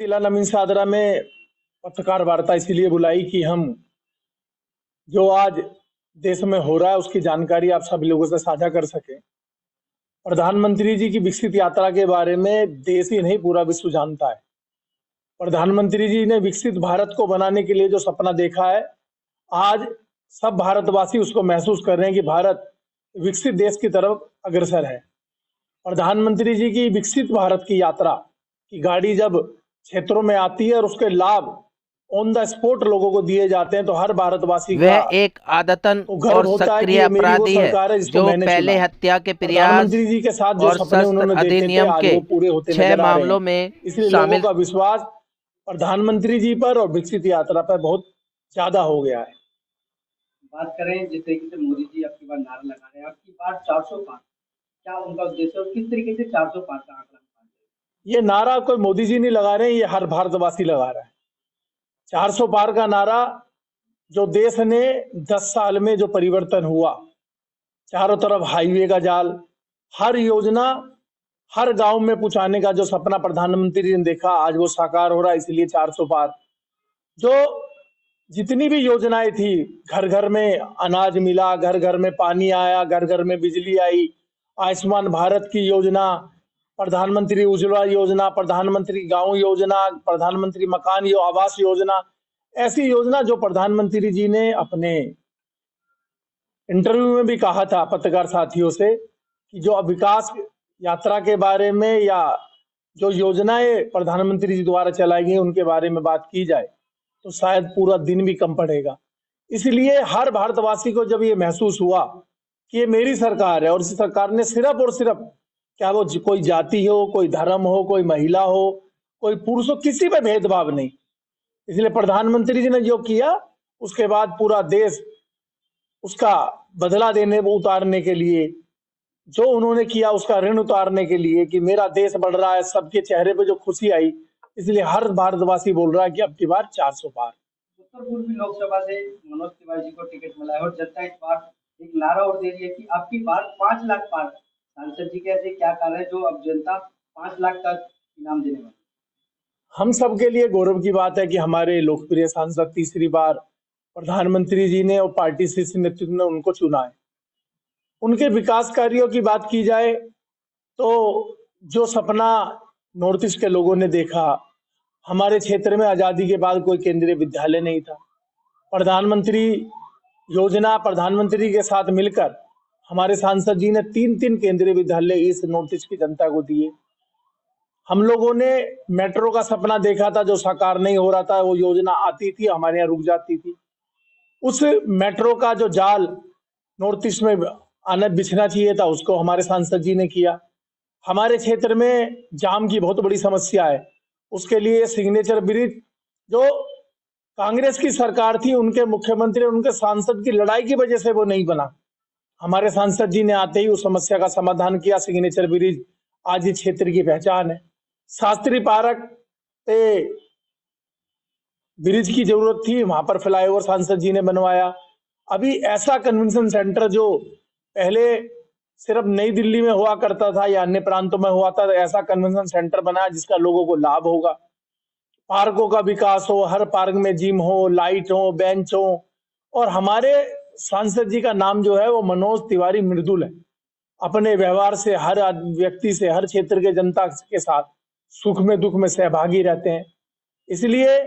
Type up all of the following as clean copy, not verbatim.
तिलाना mean Sadra में पत्रकार वार्ता इसीलिए बुलाई कि हम जो आज देश में हो रहा है उसकी जानकारी आप सभी लोगों से साझा कर सके। प्रधानमंत्री जी की विकसित यात्रा के बारे में देश ही नहीं पूरा विश्व जानता है। प्रधानमंत्री जी ने विकसित भारत को बनाने के लिए जो सपना देखा है, आज सब भारतवासी उसको महसूस कर रहे हैं कि भारत विकसित देश की तरफ अग्रसर है। प्रधानमंत्री जी की विकसित भारत की यात्रा की गाड़ी जब क्षेत्रों में आती है और उसके लाभ ऑन द स्पॉट लोगों को दिए जाते हैं तो हर भारतवासी का वह एक आदतन तो और गर्व होता है कि सक्रिय ये मेरी वो अपराधी है सरकार है जिसको जो मैंने चुना पहले है। हत्या के प्रयास प्रधानमंत्री जी के साथ जो और सपने शस्त्र उन्होंने देखे थे अधिनियम आज के वो पूरे होते 6 नजर आ रहे मामलों हैं। में इसलिए लोगों शामिल। का विश्वास प्रधानमंत्री जी पर और विकसित यात्रा पर बहुत ज्यादा हो गया है। बात करें जिस तरीके से मोदी जी आपकी बार नारा लगा रहे हैं, आपकी बार 400 पार, क्या उनका उद्देश्य और किस तरीके से 400 पार का आंकड़ा निकालते हैं? ये नारा कोई मोदी जी नहीं लगा रहे हैं, ये हर भारतवासी लगा रहा है। 400 पार का नारा जो देश ने 10 साल में जो परिवर्तन हुआ, चारों तरफ हाईवे का जाल, हर योजना हर गांव में पहुंचाने का जो सपना प्रधानमंत्री जी ने देखा आज वो साकार हो रहा है। इसलिए 400 पार जो जितनी भी योजनाएं थी, घर घर में अनाज मिला, घर घर में पानी आया, घर घर में बिजली आई, आयुष्मान भारत की योजना, प्रधानमंत्री उज्ज्वला योजना, प्रधानमंत्री गांव योजना, प्रधानमंत्री मकान आवास योजना, ऐसी योजना जो प्रधानमंत्री जी ने अपने इंटरव्यू में भी कहा था पत्रकार साथियों से कि जो विकास यात्रा के बारे में या जो योजनाएं प्रधानमंत्री जी द्वारा चलाई गई उनके बारे में बात की जाए तो शायद पूरा दिन भी कम पड़ेगा। इसलिए हर भारतवासी को जब ये महसूस हुआ कि ये मेरी सरकार है और इस सरकार ने सिर्फ और सिर्फ, क्या वो कोई जाति हो, कोई धर्म हो, कोई महिला हो, कोई पुरुष हो, किसी पे भेदभाव नहीं। इसलिए प्रधानमंत्री जी ने जो किया उसके बाद पूरा देश उसका बदला देने उतारने के लिए, जो उन्होंने किया उसका ऋण उतारने के लिए कि मेरा देश बढ़ रहा है, सबके चेहरे पे जो खुशी आई, इसलिए हर भारतवासी बोल रहा है कि अब की बार 400 पार। उत्तर पूर्वी लोकसभा से मनोज तिवारी जी को टिकट मिला है और जनता इस बार एक नारा और दे रही है कि आपकी बार 5 लाख पार। सांसद जी के ऐसे क्या कारण है जो अब जनता 5 लाख का इनाम देने वाली? हम सबके लिए गौरव की बात है कि हमारे लोकप्रिय सांसद तीसरी बार प्रधानमंत्री जी ने और पार्टी शीर्ष नेतृत्व ने उनको चुना है। उनके विकास कार्यों की बात की जाए तो जो सपना नॉर्थ ईस्ट के लोगों ने देखा, हमारे क्षेत्र में आजादी के बाद कोई केंद्रीय विद्यालय नहीं था। प्रधानमंत्री योजना, प्रधानमंत्री के साथ मिलकर हमारे सांसद जी ने 3-3 केंद्रीय विद्यालय इस नॉर्थ ईस्ट की जनता को दिए। हम लोगों ने मेट्रो का सपना देखा था जो साकार नहीं हो रहा था, वो योजना आती थी हमारे यहाँ रुक जाती थी। उस मेट्रो का जो जाल नॉर्थ ईस्ट में आना बिछना चाहिए था उसको हमारे सांसद जी ने किया। हमारे क्षेत्र में जाम की बहुत बड़ी समस्या है, उसके लिए सिग्नेचर ब्रिज जो कांग्रेस की सरकार थी, उनके मुख्यमंत्री उनके सांसद की लड़ाई की वजह से वो नहीं बना। हमारे सांसद जी ने आते ही उस समस्या का समाधान किया। सिग्नेचर ब्रिज आज इस क्षेत्र की पहचान है। शास्त्री पार्क पे ब्रिज की जरूरत थी, वहां पर फ्लाईओवर सांसद जी ने बनवाया। अभी ऐसा कन्वेंशन सेंटर जो पहले सिर्फ नई दिल्ली में हुआ करता था या अन्य प्रांतों में हुआ था, ऐसा कन्वेंशन सेंटर बनाया जिसका लोगों को लाभ होगा। पार्कों का विकास हो, हर पार्क में जिम हो, लाइट हो, बेंच हो। और हमारे सांसद जी का नाम जो है वो मनोज तिवारी मृदुल है। अपने व्यवहार से हर व्यक्ति से, हर क्षेत्र के जनता के साथ सुख में दुख में सहभागी रहते हैं। इसलिए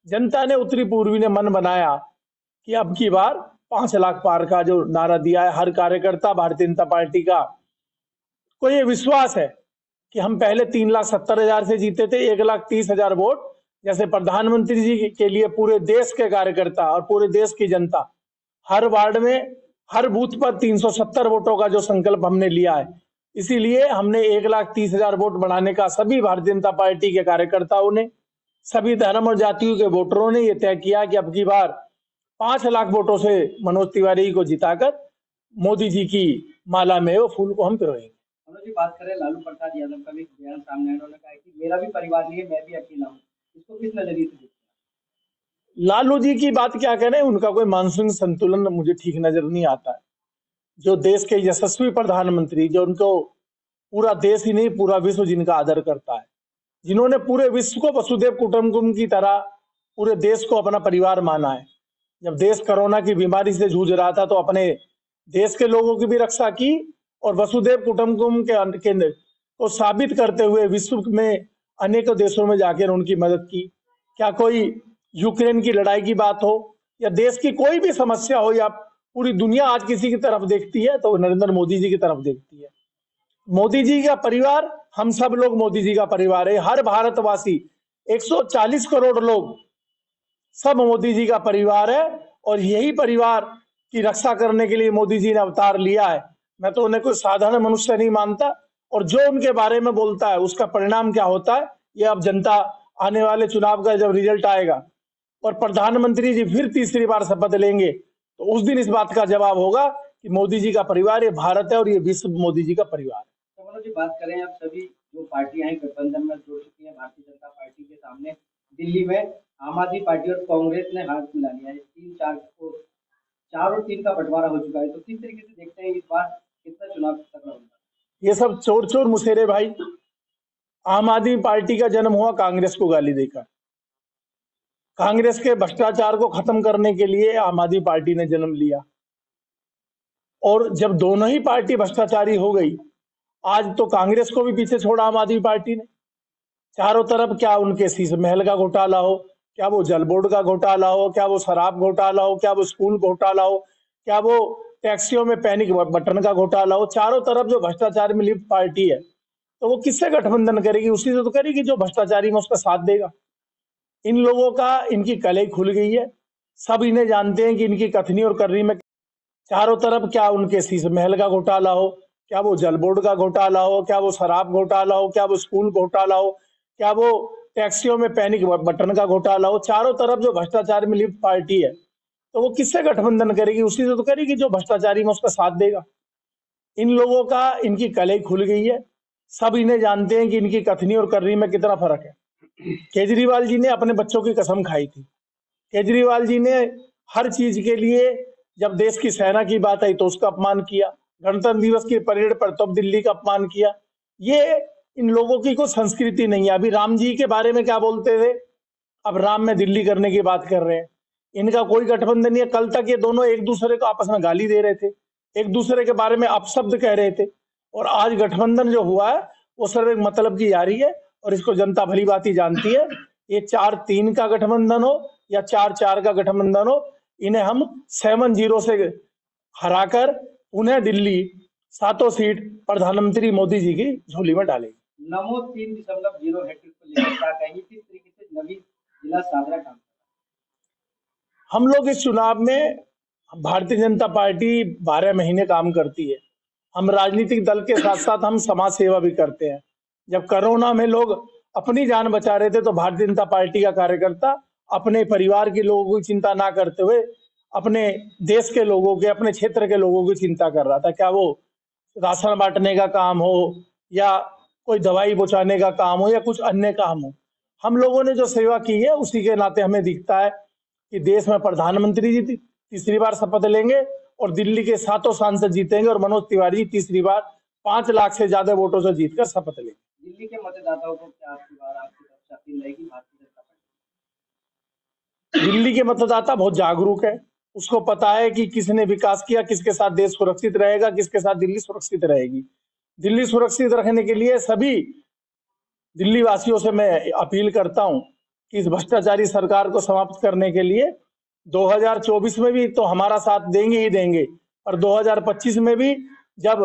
जनता ने, उत्तरी पूर्वी ने मन बनाया कि अब की बार 5 लाख पार का जो नारा दिया है हर कार्यकर्ता भारतीय जनता पार्टी का को ये विश्वास है कि हम पहले 3,70,000 से जीते थे, 1,30,000 वोट जैसे प्रधानमंत्री जी के लिए पूरे देश के कार्यकर्ता और पूरे देश की जनता हर वार्ड में हर बूथ पर 370 वोटों का जो संकल्प हमने लिया है, इसीलिए हमने 1,30,000 वोट बढ़ाने का सभी भारतीय जनता पार्टी के कार्यकर्ताओं ने, सभी धर्म और जातियों के वोटरों ने यह तय किया कि अब की बार 5 लाख वोटों से मनोज तिवारी को जिताकर मोदी जी की माला में वो फूल को हम पिरोएंगे। मनोज जी, बात करें लालू प्रसाद यादव का भी बयान सामने आया, उन्होंने कहा कि मेरा भी परिवार नहीं है, मैं भी अकेला हूँ। इसको किस नजरिए से देखते हैं? लालू जी की बात क्या करें, उनका कोई मानसिक संतुलन मुझे ठीक नजर नहीं आता है। जो देश के यशस्वी प्रधानमंत्री, जो उनको पूरा देश ही नहीं पूरा विश्व जिनका आदर करता है, जिन्होंने पूरे विश्व को वसुधैव कुटुंबकम की तरह पूरे देश को अपना परिवार माना है। जब देश कोरोना की बीमारी से जूझ रहा था तो अपने देश के लोगों की भी रक्षा की और वसुधैव कुटुंबकम के को साबित करते हुए विश्व में अनेकों देशों में जाकर उनकी मदद की। क्या कोई यूक्रेन की लड़ाई की बात हो या देश की कोई भी समस्या हो या पूरी दुनिया आज किसी की तरफ देखती है तो नरेंद्र मोदी जी की तरफ देखती है। मोदी जी का परिवार, हम सब लोग मोदी जी का परिवार है। हर भारतवासी 140 करोड़ लोग सब मोदी जी का परिवार है और यही परिवार की रक्षा करने के लिए मोदी जी ने अवतार लिया है। मैं तो उन्हें कोई साधारण मनुष्य नहीं मानता और जो उनके बारे में बोलता है उसका परिणाम क्या होता है ये अब जनता आने वाले चुनाव का जब रिजल्ट आएगा और प्रधानमंत्री जी फिर तीसरी बार शपथ लेंगे तो उस दिन इस बात का जवाब होगा कि मोदी जी का परिवार ये भारत है और ये विश्व मोदी जी का परिवार है। तो मनोज जी, बात करें अब सभी जो पार्टियां हैं गठबंधन में जुड़ चुकी हैं भारतीय जनता पार्टी के सामने दिल्ली में आम आदमी पार्टी और कांग्रेस ने हाथ मिला लिया है। 4 और 3 का बंटवारा हो चुका है। तो किस तरीके से देखते हैं इस बार कितना चुनाव तगड़ा होगा? ये सब चोर चोर मुसेरे भाई। आम आदमी पार्टी का जन्म हुआ कांग्रेस को गाली देकर। कांग्रेस के भ्रष्टाचार को खत्म करने के लिए आम आदमी पार्टी ने जन्म लिया और जब दोनों ही पार्टी भ्रष्टाचारी हो गई, आज तो कांग्रेस को भी पीछे छोड़ा आम आदमी पार्टी ने। चारों तरफ क्या उनके शीश महल का घोटाला हो, क्या वो जल बोर्ड का घोटाला हो, क्या वो शराब घोटाला हो, क्या वो स्कूल घोटाला हो, क्या वो टैक्सियों में पैनिक बटन का घोटाला हो, चारों तरफ जो भ्रष्टाचार में लिप्त पार्टी है तो वो किससे गठबंधन करेगी? उसी से तो करेगी जो भ्रष्टाचारी में उसका साथ देगा। इन लोगों का इनकी कलई खुल गई है। सब इन्हें जानते हैं कि इनकी कथनी और करनी में चारों तरफ क्या उनके शीश महल का घोटाला हो, क्या वो जल बोर्ड का घोटाला हो, क्या वो शराब घोटाला हो, क्या वो स्कूल घोटाला हो, क्या वो टैक्सियों में पैनिक बटन का घोटाला हो, चारों तरफ जो भ्रष्टाचार में लिप्त पार्टी है तो वो किससे गठबंधन करेगी? उसी से तो करेगी जो भ्रष्टाचारी में उसका साथ देगा। इन लोगों का इनकी कलई खुल गई है। सब इन्हें जानते हैं कि इनकी कथनी और करनी में कितना फर्क है। केजरीवाल जी ने अपने बच्चों की कसम खाई थी। केजरीवाल जी ने हर चीज के लिए जब देश की सेना की बात आई तो उसका अपमान किया, गणतंत्र दिवस की परेड पर तब दिल्ली का अपमान किया। ये इन लोगों की कोई संस्कृति नहीं है। अभी राम जी के बारे में क्या बोलते थे, अब राम में दिल्ली करने की बात कर रहे हैं। इनका कोई गठबंधन नहीं है। कल तक ये दोनों एक दूसरे को आपस में गाली दे रहे थे, एक दूसरे के बारे में अपशब्द कह रहे थे और आज गठबंधन जो हुआ है वो सिर्फ एक मतलब की यारी है और इसको जनता भली भांति जानती है। ये 4-3 का गठबंधन हो या 4-4 का गठबंधन हो, इन्हें हम 7-0 से हराकर उन्हें दिल्ली 7 सीट प्रधानमंत्री मोदी जी की झोली में डालेगी। नमो 3.0 हैट्रिक को लेकर क्या कहेंगे? किस तरीके से नवीन जिला साधरा काम? हम लोग इस चुनाव में भारतीय जनता पार्टी 12 महीने काम करती है। हम राजनीतिक दल के साथ साथ हम समाज सेवा भी करते हैं। जब कोरोना में लोग अपनी जान बचा रहे थे तो भारतीय जनता पार्टी का कार्यकर्ता अपने परिवार के लोगों की चिंता ना करते हुए अपने देश के लोगों के, अपने क्षेत्र के लोगों की चिंता कर रहा था। क्या वो राशन बांटने का काम हो या कोई दवाई पहुंचाने का काम हो या कुछ अन्य काम हो, हम लोगों ने जो सेवा की है उसी के नाते हमें दिखता है कि देश में प्रधानमंत्री जी तीसरी बार शपथ लेंगे और दिल्ली के 7 सांसद जीतेंगे और मनोज तिवारी जी तीसरी बार 5 लाख से ज्यादा वोटों से जीतकर शपथ लेंगे। दिल्ली के मतदाताओं को क्या आपकी बार आपकी तरफ से अपील रहेगी भारतीय जनता पार्टी? दिल्ली के मतदाता बहुत जागरूक है। उसको पता है कि किसने विकास किया, किसके साथ देश सुरक्षित रहेगा, किसके साथ दिल्ली सुरक्षित रहेगी। दिल्ली सुरक्षित रखने के लिए सभी दिल्ली वासियों से मैं अपील करता हूं कि इस भ्रष्टाचारी सरकार को समाप्त करने के लिए 2024 में भी तो हमारा साथ देंगे ही देंगे और 2025 में भी जब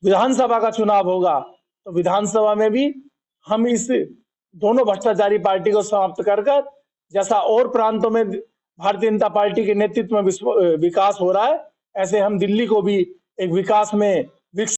विधानसभा का चुनाव होगा तो विधानसभा में भी हम इस दोनों भ्रष्टाचारी पार्टी को समाप्त कर जैसा और प्रांतों में भारतीय जनता पार्टी के नेतृत्व में विकास हो रहा है, ऐसे हम दिल्ली को भी एक विकास में